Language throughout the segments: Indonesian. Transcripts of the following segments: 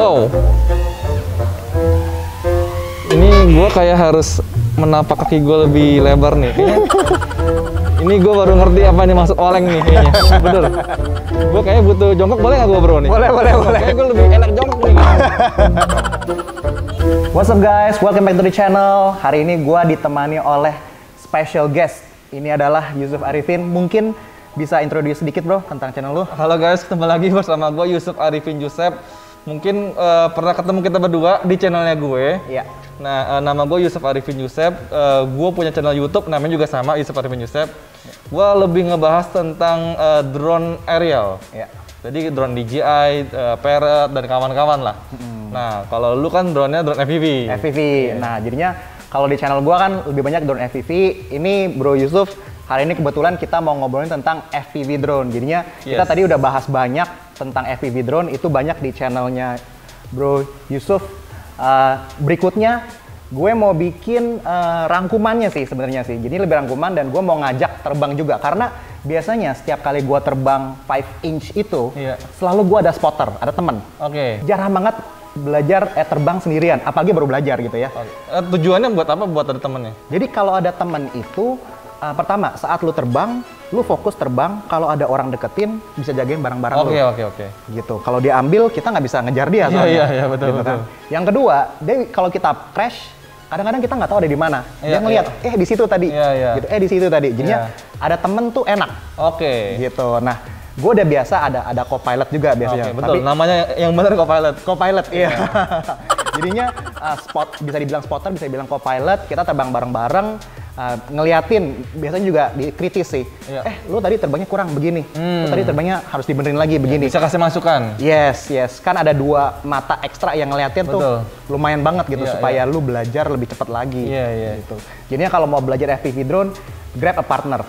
Wow. Ini gue kayak harus menapak kaki gue lebih lebar nih. Kayaknya ini gue baru ngerti apa ini maksud oleng nih kayaknya. Bener. Gue kayaknya butuh jongkok, boleh nggak gue bro nih? Boleh. Kayaknya gue lebih enak jongkok nih. What's up guys, welcome back to the channel. Hari ini gue ditemani oleh special guest. Ini adalah Yusuf Arifin. Mungkin bisa introduce sedikit bro tentang channel lu. Halo guys, ketemu lagi bersama gue Yusuf Arifin Yusef. Mungkin pernah ketemu kita berdua di channelnya gue. Iya. Nah, nama gue Yusuf Arifin Yusef. Gue punya channel YouTube, namanya juga sama, Yusuf Arifin Yusef. Gue lebih ngebahas tentang drone aerial. Iya. Jadi drone DJI, Parrot, dan kawan-kawan lah. Nah, kalau lu kan drone-nya drone FPV. FPV. Nah, jadinya kalau di channel gua kan lebih banyak drone FPV. Ini Bro Yusuf, hari ini kebetulan kita mau ngobrolin tentang FPV drone. Jadinya kita tadi udah bahas banyak tentang FPV drone, itu banyak di channelnya Bro Yusuf. Berikutnya gue mau bikin rangkumannya sih sebenarnya sih. Jadi lebih rangkuman dan gue mau ngajak terbang juga. Karena biasanya setiap kali gue terbang 5 inch itu, selalu gue ada spotter, ada temen. Oke. Jarang banget belajar terbang sendirian, apalagi baru belajar gitu ya. Tujuannya buat apa? Buat ada temennya? Jadi kalau ada temen itu, pertama saat lu terbang, lu fokus terbang. Kalau ada orang deketin, bisa jagain barang-barang lu. Oke. Gitu. Kalau diambil, kita nggak bisa ngejar dia. Iya, betul. Kan? Yang kedua, kalau kita crash, kadang-kadang kita nggak tahu ada di mana. Dia ngeliat, di situ tadi. Gitu. Di situ tadi. Jadinya ada temen tuh enak. Oke. Gitu. Nah, gue udah biasa ada co-pilot juga biasanya. Betul. Tapi, namanya yang benar co-pilot. Co-pilot, iya. Jadinya bisa dibilang spotter, bisa dibilang co-pilot. Kita terbang bareng-bareng, ngeliatin. Biasanya juga dikritis sih. Lu tadi terbangnya kurang begini. Lu tadi terbangnya harus dibenerin lagi begini. Bisa kasih masukan. Yes. Kan ada 2 mata ekstra yang ngeliatin tuh lumayan banget gitu supaya lu belajar lebih cepat lagi. Gitu. Jadinya kalau mau belajar FPV drone, grab a partner.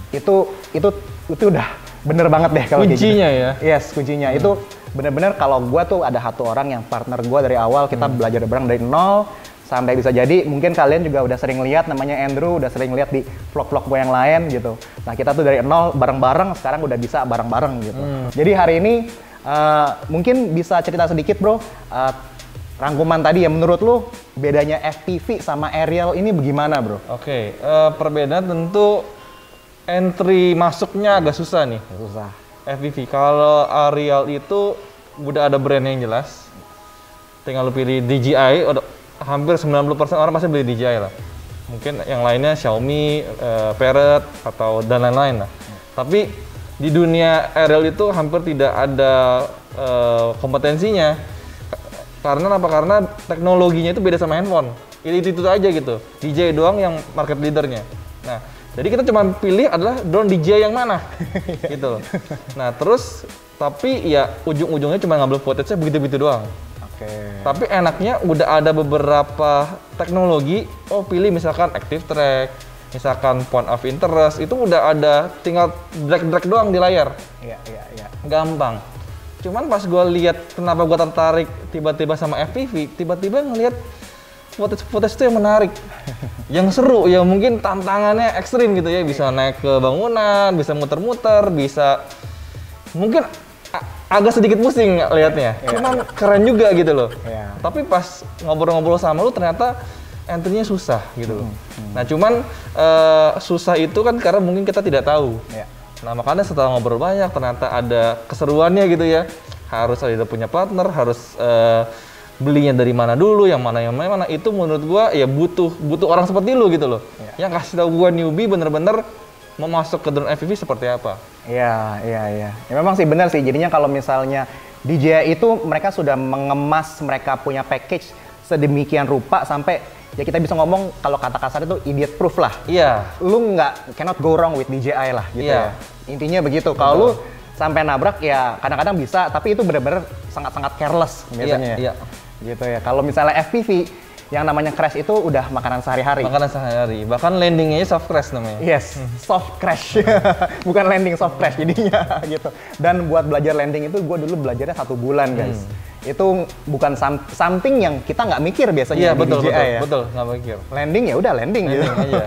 Itu udah bener banget deh kalau kuncinya gitu. Ya. Yes, kuncinya itu bener-bener kalau gue tuh ada satu orang yang partner gue dari awal, kita belajar bareng dari nol sampai bisa jadi. Mungkin kalian juga udah sering lihat namanya Andrew, udah sering lihat di vlog-vlog gue yang lain gitu. Nah, kita tuh dari nol bareng-bareng, sekarang udah bisa bareng-bareng gitu. Jadi hari ini mungkin bisa cerita sedikit bro, rangkuman tadi ya, menurut lu bedanya FPV sama aerial ini bagaimana bro? Oke, perbedaan tentu entry masuknya agak susah nih. Susah. FPV. Kalau aerial itu udah ada brand yang jelas. Tinggal lu pilih DJI, hampir 90% orang pasti beli DJI lah. Mungkin yang lainnya Xiaomi, Parrot atau dan lain-lain lah. Tapi di dunia aerial itu hampir tidak ada kompetensinya. Karena apa? Karena teknologinya itu beda sama handphone. Itu aja gitu. DJI doang yang market leadernya. Nah, jadi kita cuma pilih adalah drone DJI yang mana, gitu. Nah terus, tapi ya ujung-ujungnya cuma ngambil footage-nya begitu-begitu doang. Oke. Tapi enaknya udah ada beberapa teknologi, pilih misalkan active track, misalkan point of interest, itu udah ada, tinggal drag doang di layar. Iya. Gampang. Cuman pas gue lihat kenapa gue tertarik tiba-tiba sama FPV, tiba-tiba ngelihat footage itu yang menarik, yang seru, ya mungkin tantangannya ekstrim gitu ya, bisa naik ke bangunan, bisa muter-muter, bisa mungkin agak sedikit pusing liatnya, cuman keren juga gitu loh. Tapi pas ngobrol-ngobrol sama lu ternyata entry-nya susah gitu loh. Nah cuman susah itu kan karena mungkin kita tidak tahu. Nah makanya setelah ngobrol banyak ternyata ada keseruannya gitu ya, harus ada punya partner, harus belinya dari mana dulu, yang mana, itu menurut gua ya butuh orang seperti lu gitu loh. Yang kasih tahu gua newbie bener-bener mau masuk ke drone FPV seperti apa. Iya. Ya memang sih benar sih, jadinya kalau misalnya DJI itu mereka sudah mengemas, mereka punya package sedemikian rupa sampai ya kita bisa ngomong kalau kata kasar itu idiot proof lah. Lu cannot go wrong with DJI lah gitu ya. Intinya begitu. Kalau lu sampai nabrak ya kadang-kadang bisa, tapi itu benar-benar sangat-sangat careless biasanya. Gitu ya. Kalau misalnya FPV yang namanya crash itu udah makanan sehari-hari. Bahkan landingnya soft crash namanya. Yes, soft crash. Bukan landing, soft crash jadinya gitu. Dan buat belajar landing itu gue dulu belajarnya 1 bulan guys. Itu bukan something yang kita nggak mikir biasanya di DJI ya. Betul, nggak mikir. Landing ya udah landing gitu. Aja.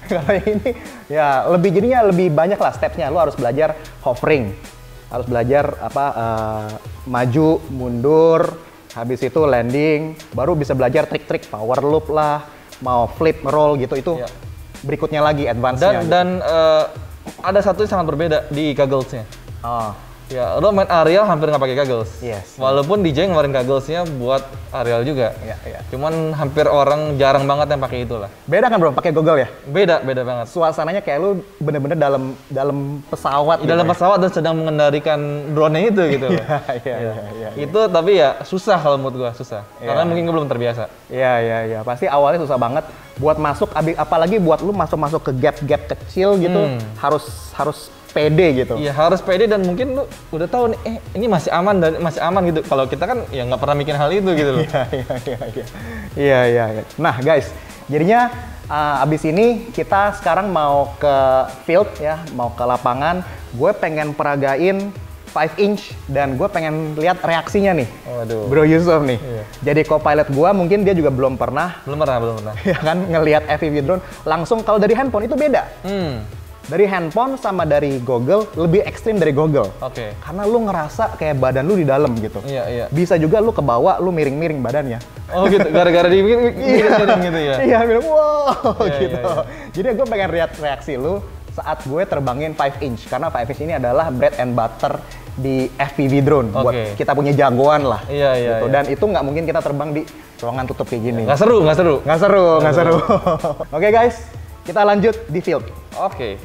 Kalau ini ya jadinya lebih banyak lah stepnya. Lu harus belajar hovering, harus belajar maju, mundur, habis itu landing, baru bisa belajar trik-trik power loop lah, mau flip, roll gitu, itu berikutnya lagi advance-nya. Dan ada satu yang sangat berbeda di goggles-nya. Oh. Ya, lo main aerial hampir nggak pakai goggles. Yes. Walaupun DJ ngeluarin goggles-nya buat aerial juga. Iya. Cuman hampir orang jarang banget yang pakai itu lah. Beda kan bro, pakai goggle ya? Beda banget. Suasananya kayak lu bener-bener dalam pesawat. Dalam pesawat dan sedang mengendalikan drone-nya itu gitu loh. Iya. Itu tapi ya susah kalau menurut gua, susah. Karena mungkin gua belum terbiasa. Iya. Pasti awalnya susah banget buat masuk, apalagi buat lu masuk ke gap-gap kecil gitu, harus pede gitu. Iya, harus pede dan mungkin lu udah tahu nih, ini masih aman gitu. Kalau kita kan ya nggak pernah mikir hal itu gitu loh. Iya. Nah guys, jadinya abis ini kita sekarang mau ke field ya, mau ke lapangan. Gue pengen peragain 5 inch dan gue pengen lihat reaksinya nih. Waduh. Bro Yusuf nih. Iya. Jadi co-pilot gue mungkin dia juga belum pernah. Belum pernah. Ya kan, ngelihat FPV drone langsung. Kalau dari handphone itu beda. Dari handphone sama dari Google lebih ekstrim dari Google. Oke. Karena lu ngerasa kayak badan lu di dalam gitu. Iya. Bisa juga lu ke bawah, lu miring-miring badannya. Oh gitu, gara-gara miring gitu ya? Iya, bilang wow gitu. Iya. Jadi gue pengen lihat reaksi lu saat gue terbangin 5 inch. Karena 5 inch ini adalah bread and butter di FPV drone. Buat kita punya jagoan lah. Iya. Gitu. Dan itu nggak mungkin kita terbang di ruangan tutup kayak gini. Nggak seru. Oke guys, kita lanjut di field. Oke.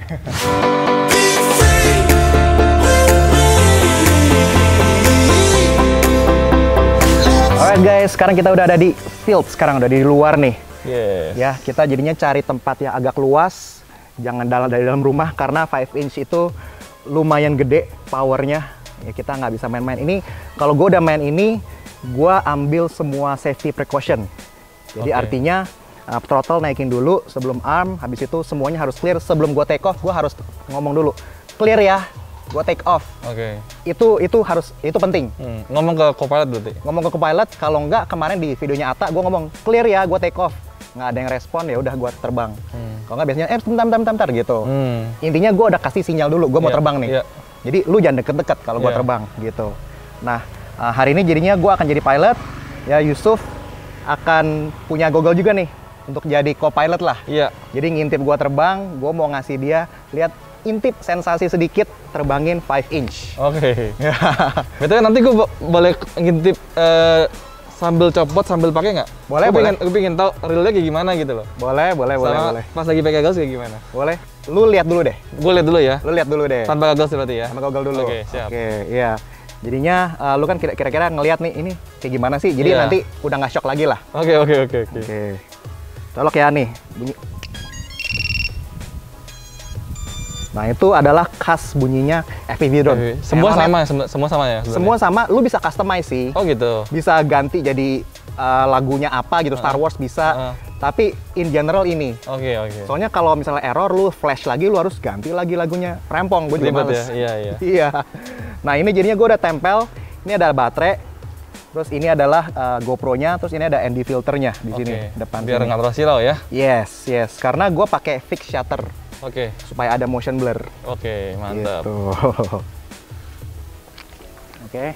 Alright guys, sekarang kita udah ada di field, sekarang udah di luar nih. Yes. Ya, kita jadinya cari tempat yang agak luas, jangan dari dalam rumah karena 5 inch itu lumayan gede powernya. Ya kita nggak bisa main-main. Ini kalau gue udah main ini, gue ambil semua safety precaution. Jadi artinya throttle naikin dulu sebelum arm, habis itu semuanya harus clear. Sebelum gue take off, gue harus ngomong dulu, clear ya, gue take off. Oke. Itu penting. Ngomong ke co-pilot berarti? Ngomong ke co-pilot, kalau enggak kemarin di videonya Atta, gue ngomong clear ya, gue take off. Nggak ada yang respon, ya udah gue terbang. Kalau nggak biasanya, bentar gitu. Intinya gue udah kasih sinyal dulu, gue mau terbang nih. Jadi lu jangan deket-deket kalau gue terbang gitu. Nah, hari ini jadinya gue akan jadi pilot, ya Yusuf akan punya Google juga nih untuk jadi co-pilot lah. Iya. Jadi ngintip gua terbang, gua mau ngasih dia lihat intip sensasi sedikit terbangin 5 inch. Oke. Betul, nanti gua boleh ngintip sambil copot sambil pakai nggak? Boleh. Gue pengen tahu realnya kayak gimana gitu loh. Boleh. Pas lagi pakai goggles kayak gimana? Boleh. Lu lihat dulu deh. Gue lihat dulu ya. Lu lihat dulu deh. Tanpa goggles berarti ya? Tanpa Google dulu. Oke, siap. Oke, iya. Jadinya lu kan kira-kira ngelihat nih ini kayak gimana sih? Jadi nanti udah nggak shock lagi lah. Oke. Colok ya nih, bunyi. Nah itu adalah khas bunyinya FPV drone. Semua sama ya? Semua sama, lu bisa customize sih. Oh gitu? Bisa ganti jadi lagunya apa gitu, Star Wars bisa. Tapi in general ini. Oke. Soalnya kalau misalnya error, lu flash lagi, lu harus ganti lagi lagunya. Rempong, gue juga males. Ya? Iya. Nah ini jadinya gue udah tempel, ini ada baterai. Terus ini adalah GoPro-nya, terus ini ada ND filternya di sini depan. Biar nggak terlalu silau ya? Yes. Karena gue pakai fixed shutter. Oke. Supaya ada motion blur. Oke, mantap. Gitu. Oke.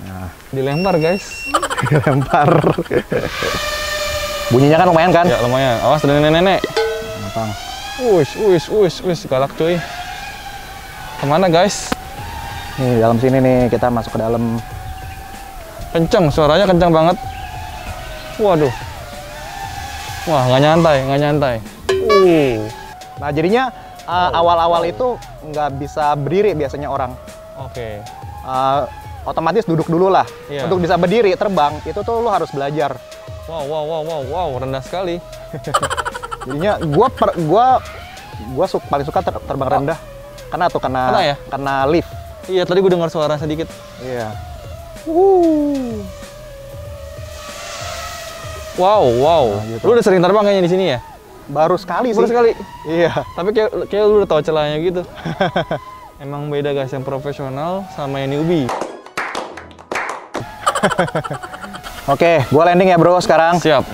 Nah, dilempar guys. Dilempar. Bunyinya kan lumayan kan? Ya lumayan. Awas ada nenek-nenek. Gampang. Wush, galak cuy. Kemana guys? Nih dalam sini nih, kita masuk ke dalam. Kenceng, suaranya kenceng banget. Waduh. Wah, nggak nyantai. Nah jadinya awal-awal itu nggak bisa berdiri biasanya orang. Oke. Otomatis duduk dulu lah. Iya. Untuk bisa berdiri terbang itu tuh lu harus belajar. Wow, rendah sekali. Jadinya gua paling suka terbang rendah. Karena lift. Iya, tadi gue dengar suara sedikit. Iya. Wow. Nah, gitu. Lu udah sering terbang kayaknya di sini ya? Baru sekali sih. Iya. Tapi kayak lu udah tahu celahnya gitu. Emang beda guys, yang profesional sama yang newbie. Oke, gua landing ya bro sekarang. Siap.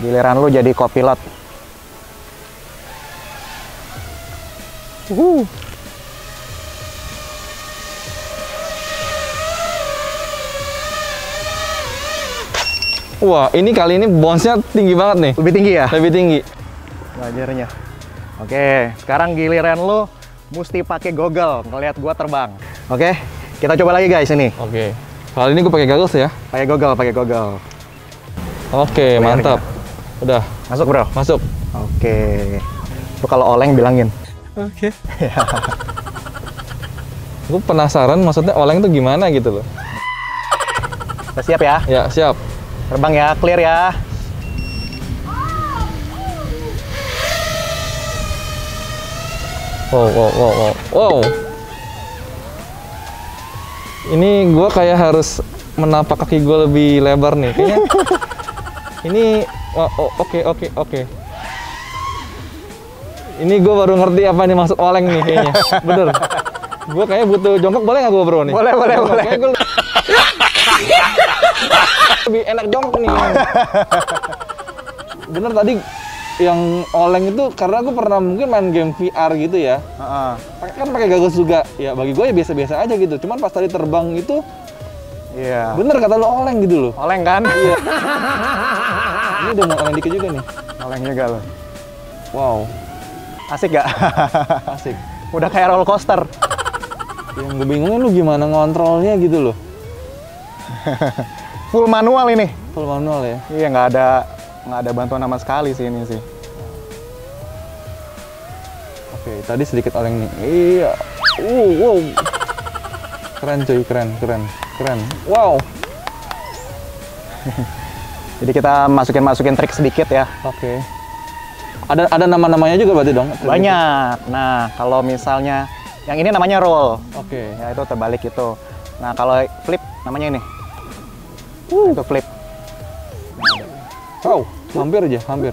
Giliran lu jadi co-pilot. Wah, ini kali ini bounce-nya tinggi banget nih. Lebih tinggi ya? Lebih tinggi. Belajarnya. Oke, sekarang giliran lu mesti pakai goggle ngelihat gua terbang. Oke, kita coba lagi guys ini. Oke. Kali ini gue pakai goggles ya. Pakai goggle, pakai goggle. Oke, mantap. Udah. Masuk, Bro. Masuk. Oke. Lu kalau oleng bilangin. Oke. Gue penasaran maksudnya oleng tuh gimana gitu loh. Udah siap ya? Ya, siap. Terbang ya, clear ya. Wow, wow, wow, wow. Wow. Ini gue kayak harus menapak kaki gue lebih lebar nih. Kayaknya ini, oke. Ini gue baru ngerti apa nih maksud oleng nih kayaknya. Bener. Gue kayaknya butuh jongkok, boleh nggak gue bro nih? Boleh. Kayaknya gue lebih enak jongkok nih. Bener tadi yang oleng itu karena gue pernah mungkin main game VR gitu ya. Kan pakai goggles juga. Ya bagi gue ya biasa-biasa aja gitu. Cuman pas tadi terbang itu, Iya. bener kata lo oleng gitu loh. Oleng kan? Iya. Ini udah mau oleng dikit juga nih. Oleng juga lo. Wow, Asik gak? asik. Udah kayak roller coaster. Yang gue bingungnya lu gimana ngontrolnya gitu loh. Full manual ini. Full manual ya. Iya, nggak ada bantuan sama sekali sih ini sih. Oke, tadi sedikit oleng nih. Iya. Wow. Keren cuy, keren. Wow. Jadi kita masukin trik sedikit ya. Oke. Ada nama-namanya juga berarti dong? Banyak. Nah, kalau misalnya yang ini namanya roll. Oke. Ya itu terbalik itu. Nah, kalau flip namanya ini. Itu flip. Wow, hampir aja, hampir.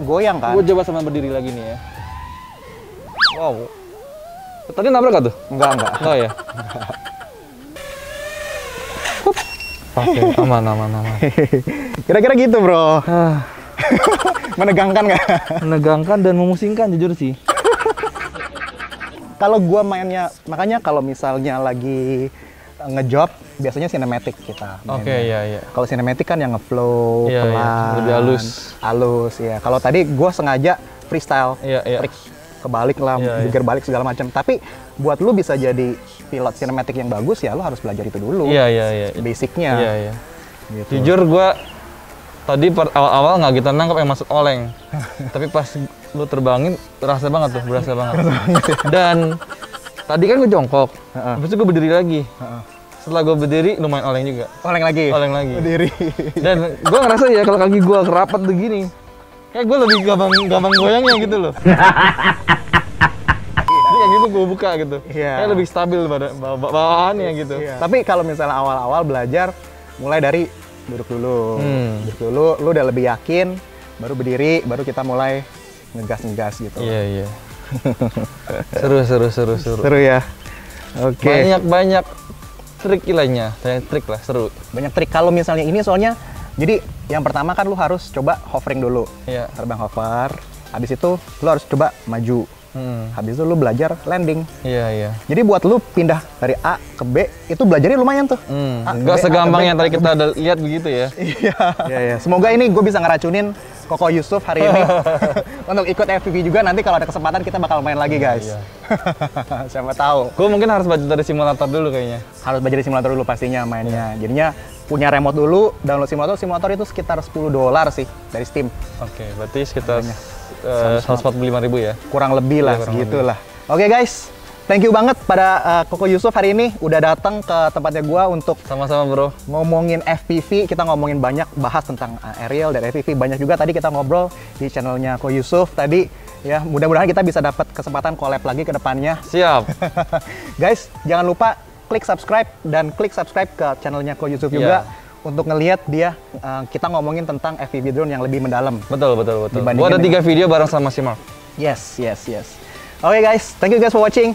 Goyang kan? Gue coba sama berdiri lagi nih ya. Wow. Tadi nabrak gak tuh? Enggak. Enggak ya? Oke, aman. Kira-kira gitu, Bro. Menegangkan nggak? Menegangkan dan memusingkan jujur sih. Kalau gua mainnya, makanya kalau misalnya lagi ngejob, biasanya sinematik kita. Oke, iya. Kalau sinematik kan yang ngeflow, Iya, pelan, lebih halus. Halus, ya. Kalau tadi gua sengaja freestyle, Iya. trik kebalik lah, Iya. gear balik segala macam. Tapi buat lu bisa jadi pilot sinematik yang bagus ya, lu harus belajar itu dulu. Iya. Basicnya. Iya. Gitu. Jujur gue tadi awal-awal nggak gitu nangkep yang masuk oleng. Tapi pas lu terbangin berasa banget. Dan tadi kan gue jongkok, habis itu gue berdiri lagi. Setelah gue berdiri lumayan oleng juga. Oleng lagi. Berdiri. Dan gue ngerasa ya kalau kaki gue kerapat begini, kayak gue lebih gampang goyangnya gitu loh. Jadi yang gitu gue buka gitu. Iya. Kayak lebih stabil bawaannya gitu. Iya. Tapi kalau misalnya awal-awal belajar, mulai dari duduk dulu. Duduk dulu, lu udah lebih yakin, baru berdiri, baru kita mulai ngegas gitu. Iya. Seru. Seru ya. Oke. Banyak trik lainnya, banyak trik lah, seru. Banyak trik. Kalau misalnya ini soalnya, jadi yang pertama kan lu harus coba hovering dulu. Iya. Terbang hover. Habis itu lu harus coba maju. Habis itu lu belajar landing. Iya. Jadi buat lu pindah dari A ke B, itu belajarnya lumayan tuh. A ke Nggak B, segampang A ke B, yang A tadi ke B. kita udah lihat begitu ya. Iya. Semoga ini gue bisa ngeracunin Koko Yusuf hari ini untuk ikut FPV juga. Nanti kalau ada kesempatan kita bakal main lagi guys. Iya. Siapa tahu. Gue mungkin harus belajar dari simulator dulu kayaknya. Harus belajar di simulator dulu pastinya mainnya. Jadinya punya remote dulu, download simulator. Simulator itu sekitar $10 sih dari Steam. Oke, berarti sekitar 145.000 ya. Kurang lebih lah, Kurang segitulah. Oke guys, thank you banget pada Koko Yusuf hari ini udah datang ke tempatnya gua untuk Sama-sama bro. ngomongin FPV. Kita ngomongin banyak, bahas tentang aerial dan FPV. Banyak juga tadi kita ngobrol di channelnya Koko Yusuf tadi. Ya, mudah-mudahan kita bisa dapat kesempatan collab lagi ke depannya. Siap. Guys, jangan lupa klik subscribe dan klik subscribe ke channelnya Koko Yusuf juga. Untuk ngelihat dia, kita ngomongin tentang FPV drone yang lebih mendalam. Betul. Dibandingin Gua ada 3 dengan- video bareng sama si Mark. Yes. Oke guys, thank you guys for watching.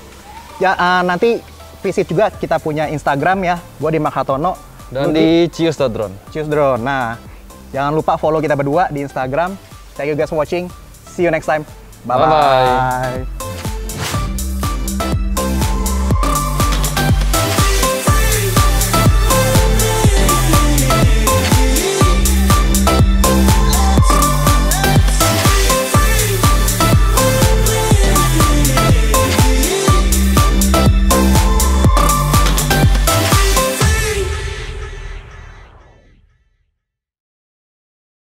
Ya, nanti visit juga kita punya Instagram ya. Gua di Mark Hartono. Dan di Cius.drone. Choose Drone. Nah, jangan lupa follow kita berdua di Instagram. Thank you guys for watching. See you next time. Bye-bye. Bye-bye.